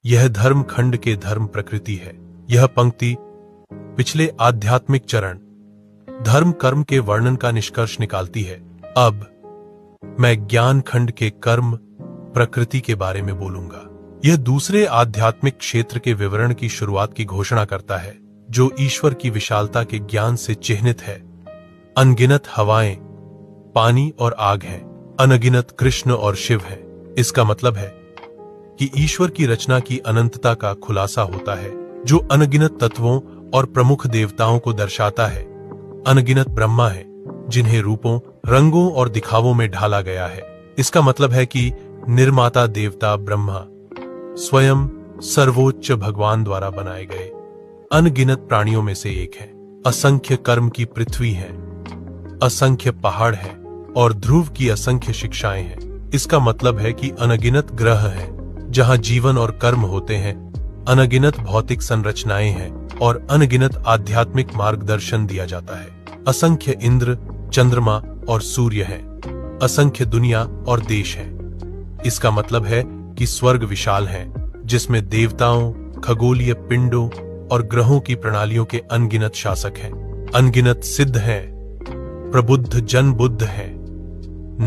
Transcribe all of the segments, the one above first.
यह धर्म खंड के धर्म प्रकृति है। यह पंक्ति पिछले आध्यात्मिक चरण धर्म कर्म के वर्णन का निष्कर्ष निकालती है। अब मैं ज्ञान खंड के कर्म प्रकृति के बारे में बोलूंगा। यह दूसरे आध्यात्मिक क्षेत्र के विवरण की शुरुआत की घोषणा करता है, जो ईश्वर की विशालता के ज्ञान से चिह्नित है। अनगिनत हवाएं, पानी और आग हैं, अनगिनत कृष्ण और शिव हैं। इसका मतलब है कि ईश्वर की रचना की अनंतता का खुलासा होता है, जो अनगिनत तत्वों और प्रमुख देवताओं को दर्शाता है। अनगिनत ब्रह्मा है, जिन्हें रूपों, रंगों और दिखावों में ढाला गया है। इसका मतलब है कि निर्माता देवता ब्रह्मा स्वयं सर्वोच्च भगवान द्वारा बनाए गए अनगिनत प्राणियों में से एक है। असंख्य कर्म की पृथ्वी है, असंख्य पहाड़ है और ध्रुव की असंख्य शिक्षाएं हैं। इसका मतलब है कि अनगिनत ग्रह हैं जहां जीवन और कर्म होते हैं, अनगिनत भौतिक संरचनाएं हैं और अनगिनत आध्यात्मिक मार्गदर्शन दिया जाता है। असंख्य इंद्र, चंद्रमा और सूर्य हैं, असंख्य दुनिया और देश हैं। इसका मतलब है कि स्वर्ग विशाल है, जिसमें देवताओं, खगोलीय पिंडों और ग्रहों की प्रणालियों के अनगिनत शासक हैं। अनगिनत सिद्ध हैं, प्रबुद्ध जन बुद्ध हैं,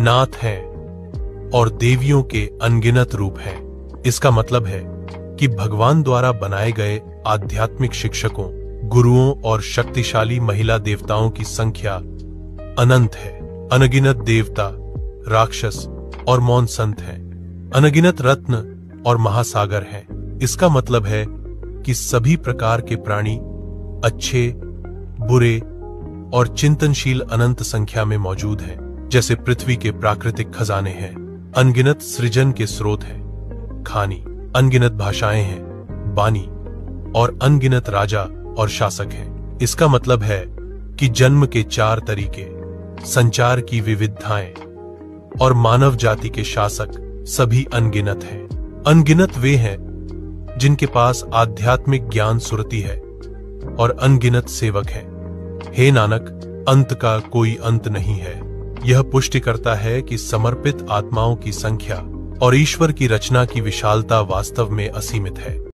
नाथ हैं और देवियों के अनगिनत रूप हैं। इसका मतलब है कि भगवान द्वारा बनाए गए आध्यात्मिक शिक्षकों, गुरुओं और शक्तिशाली महिला देवताओं की संख्या अनंत है। अनगिनत देवता, राक्षस और मौन संत हैं, अनगिनत रत्न और महासागर हैं। इसका मतलब है कि सभी प्रकार के प्राणी अच्छे, बुरे और चिंतनशील अनंत संख्या में मौजूद हैं। जैसे पृथ्वी के प्राकृतिक खजाने हैं, अनगिनत सृजन के स्रोत हैं, खानी, अनगिनत भाषाएं हैं, बानी और अनगिनत राजा और शासक हैं। इसका मतलब है कि जन्म के 4 तरीके, संचार की विविधताएं और मानव जाति के शासक सभी अनगिनत हैं। अनगिनत वे हैं जिनके पास आध्यात्मिक ज्ञान सुरती है और अनगिनत सेवक हैं। हे नानक, अंत का कोई अंत नहीं है। यह पुष्टि करता है कि समर्पित आत्माओं की संख्या और ईश्वर की रचना की विशालता वास्तव में असीमित है।